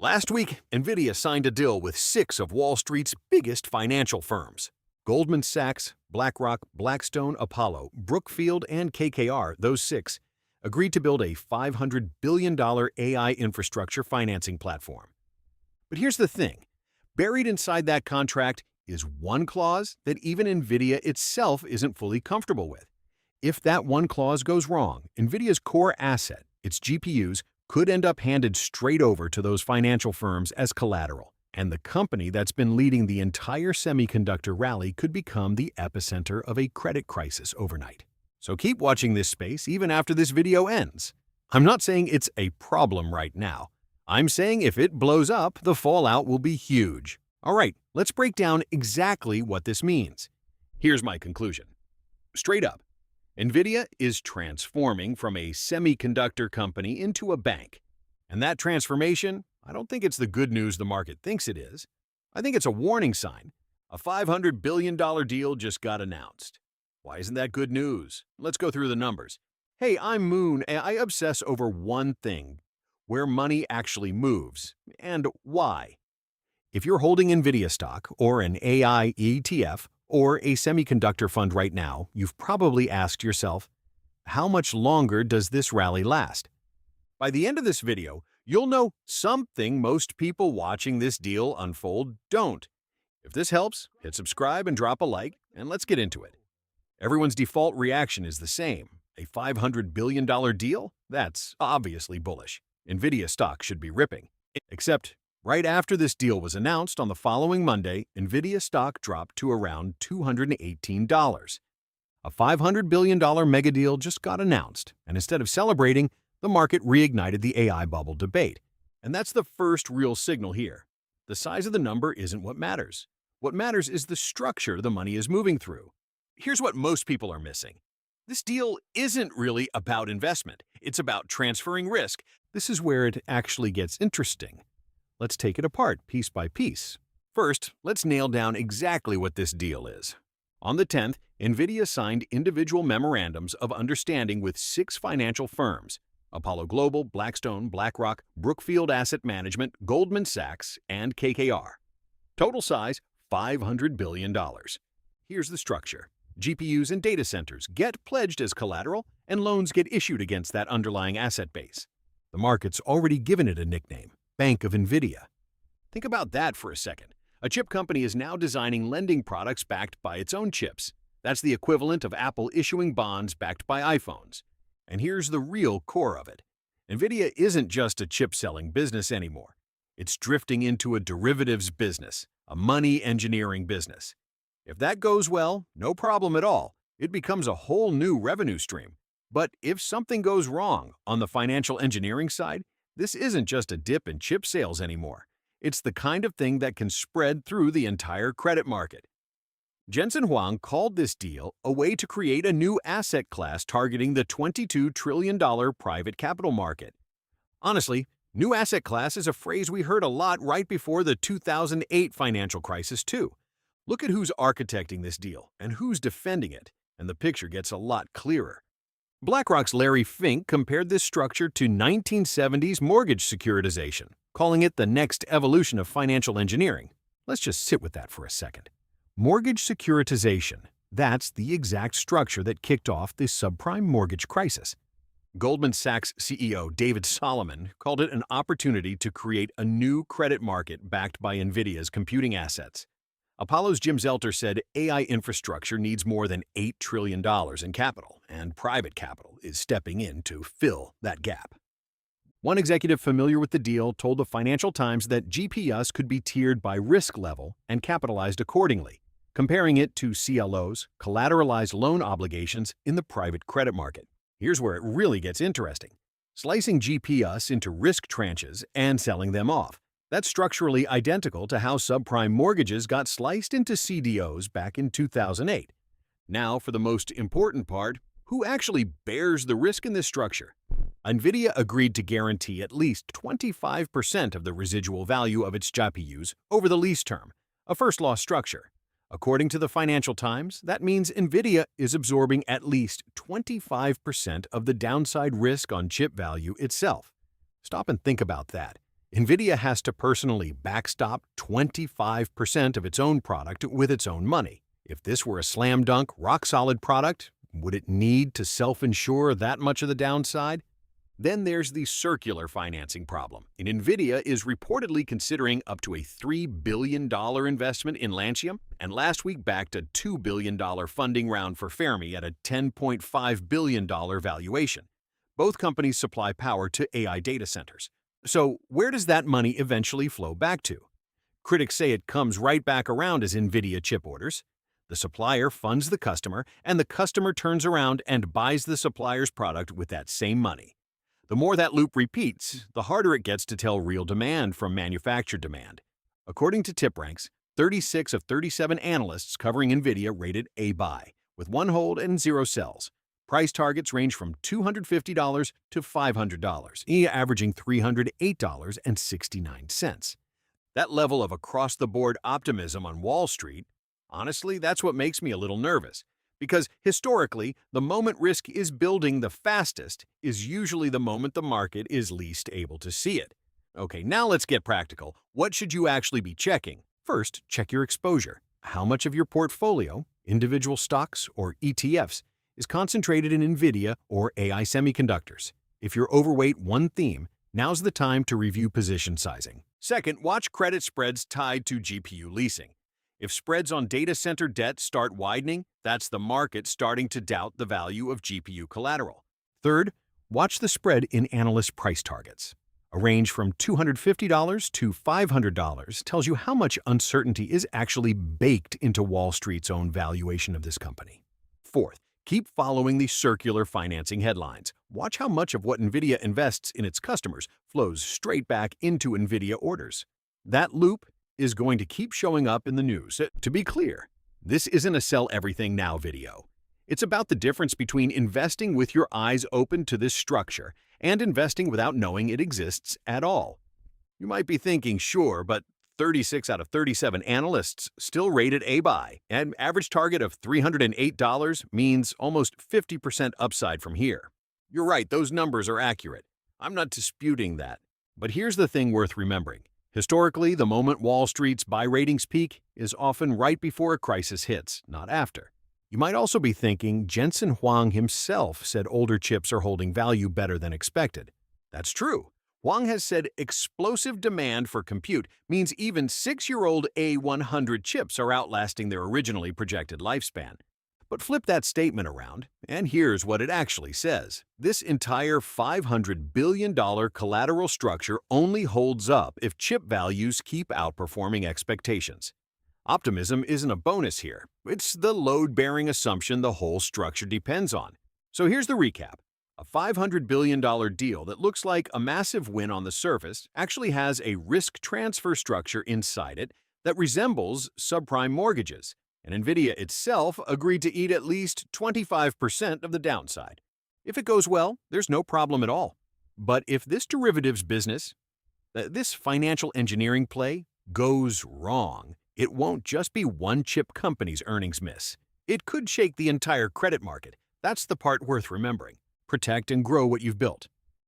Last week, Nvidia signed a deal with 6 of Wall Street's biggest financial firms. Goldman Sachs, BlackRock, Blackstone, Apollo, Brookfield, and KKR, those 6, agreed to build a $500 billion AI infrastructure financing platform. But here's the thing. Buried inside that contract is one clause that even Nvidia itself isn't fully comfortable with. If that one clause goes wrong, Nvidia's core asset, its GPUs, could end up handed straight over to those financial firms as collateral, and the company that's been leading the entire semiconductor rally could become the epicenter of a credit crisis overnight. So keep watching this space even after this video ends. I'm not saying it's a problem right now. I'm saying if it blows up, the fallout will be huge. All right, let's break down exactly what this means. Here's my conclusion. Straight up, Nvidia is transforming from a semiconductor company into a bank. And that transformation, I don't think it's the good news the market thinks it is. I think it's a warning sign. A $500 billion deal just got announced. Why isn't that good news? Let's go through the numbers. Hey, I'm Moon, and I obsess over one thing: where money actually moves, and why. If you're holding Nvidia stock, or an AI ETF, or a semiconductor fund right now, you've probably asked yourself, how much longer does this rally last? By the end of this video, you'll know something most people watching this deal unfold don't. If this helps, hit subscribe and drop a like, and let's get into it. Everyone's default reaction is the same. A $500 billion deal? That's obviously bullish. Nvidia stock should be ripping. Except, right after this deal was announced on the following Monday, Nvidia stock dropped to around $218. A $500 billion mega deal just got announced, and instead of celebrating, the market reignited the AI bubble debate. And that's the first real signal here. The size of the number isn't what matters. What matters is the structure the money is moving through. Here's what most people are missing. This deal isn't really about investment. It's about transferring risk. This is where it actually gets interesting. Let's take it apart piece by piece. First, let's nail down exactly what this deal is. On the 10th, Nvidia signed individual memorandums of understanding with 6 financial firms: Apollo Global, Blackstone, BlackRock, Brookfield Asset Management, Goldman Sachs, and KKR. Total size, $500 billion. Here's the structure. GPUs and data centers get pledged as collateral, and loans get issued against that underlying asset base. The market's already given it a nickname: BankOfNvidia. Think about that for a second. A chip company is now designing lending products backed by its own chips. That's the equivalent of Apple issuing bonds backed by iPhones. And here's the real core of it. Nvidia isn't just a chip-selling business anymore. It's drifting into a derivatives business, a money engineering business. If that goes well, no problem at all. It becomes a whole new revenue stream. But if something goes wrong on the financial engineering side, this isn't just a dip in chip sales anymore. It's the kind of thing that can spread through the entire credit market. Jensen Huang called this deal a way to create a new asset class targeting the $22 trillion private capital market. Honestly, new asset class is a phrase we heard a lot right before the 2008 financial crisis, too. Look at who's architecting this deal and who's defending it, and the picture gets a lot clearer. BlackRock's Larry Fink compared this structure to 1970s mortgage securitization, calling it the next evolution of financial engineering. Let's just sit with that for a second. Mortgage securitization, that's the exact structure that kicked off the subprime mortgage crisis. Goldman Sachs CEO David Solomon called it an opportunity to create a new credit market backed by Nvidia's computing assets. Apollo's Jim Zelter said AI infrastructure needs more than $8 trillion in capital, and private capital is stepping in to fill that gap. One executive familiar with the deal told the Financial Times that GPS could be tiered by risk level and capitalized accordingly, comparing it to CLOs, collateralized loan obligations, in the private credit market. Here's where it really gets interesting. Slicing GPS into risk tranches and selling them off. That's structurally identical to how subprime mortgages got sliced into CDOs back in 2008. Now, for the most important part, who actually bears the risk in this structure? Nvidia agreed to guarantee at least 25% of the residual value of its GPUs over the lease term, a first-loss structure. According to the Financial Times, that means Nvidia is absorbing at least 25% of the downside risk on chip value itself. Stop and think about that. Nvidia has to personally backstop 25% of its own product with its own money. If this were a slam dunk, rock-solid product, would it need to self-insure that much of the downside? Then there's the circular financing problem. And Nvidia is reportedly considering up to a $3 billion investment in Lancium, and last week backed a $2 billion funding round for Fermi at a $10.5 billion valuation. Both companies supply power to AI data centers. So where does that money eventually flow back to? Critics say it comes right back around as Nvidia chip orders. The supplier funds the customer, and the customer turns around and buys the supplier's product with that same money. The more that loop repeats, the harder it gets to tell real demand from manufactured demand. According to TipRanks, 36 of 37 analysts covering Nvidia rated A buy, with 1 hold and 0 sells. Price targets range from $250 to $500, averaging $308.69. That level of across-the-board optimism on Wall Street, honestly, that's what makes me a little nervous. Because historically, the moment risk is building the fastest is usually the moment the market is least able to see it. Okay, now let's get practical. What should you actually be checking? First, check your exposure. How much of your portfolio, individual stocks or ETFs, is concentrated in Nvidia or AI semiconductors? If you're overweight one theme, now's the time to review position sizing. Second, watch credit spreads tied to GPU leasing. If spreads on data center debt start widening, that's the market starting to doubt the value of GPU collateral. Third, watch the spread in analyst price targets. A range from $250 to $500 tells you how much uncertainty is actually baked into Wall Street's own valuation of this company. Fourth, keep following the circular financing headlines. Watch how much of what Nvidia invests in its customers flows straight back into Nvidia orders. That loop is going to keep showing up in the news. To be clear, this isn't a sell everything now video. It's about the difference between investing with your eyes open to this structure and investing without knowing it exists at all. You might be thinking, sure, but 36 out of 37 analysts still rated A buy, and average target of $308 means almost 50% upside from here. You're right, those numbers are accurate. I'm not disputing that. But here's the thing worth remembering. Historically, the moment Wall Street's buy ratings peak is often right before a crisis hits, not after. You might also be thinking Jensen Huang himself said older chips are holding value better than expected. That's true. Huang has said explosive demand for compute means even 6-year-old A100 chips are outlasting their originally projected lifespan. But flip that statement around, and here's what it actually says. This entire $500 billion collateral structure only holds up if chip values keep outperforming expectations. Optimism isn't a bonus here. It's the load-bearing assumption the whole structure depends on. So here's the recap. A $500 billion deal that looks like a massive win on the surface actually has a risk-transfer structure inside it that resembles subprime mortgages, and Nvidia itself agreed to eat at least 25% of the downside. If it goes well, there's no problem at all. But if this derivatives business, this financial engineering play, goes wrong, it won't just be one chip company's earnings miss. It could shake the entire credit market. That's the part worth remembering. Protect and grow what you've built.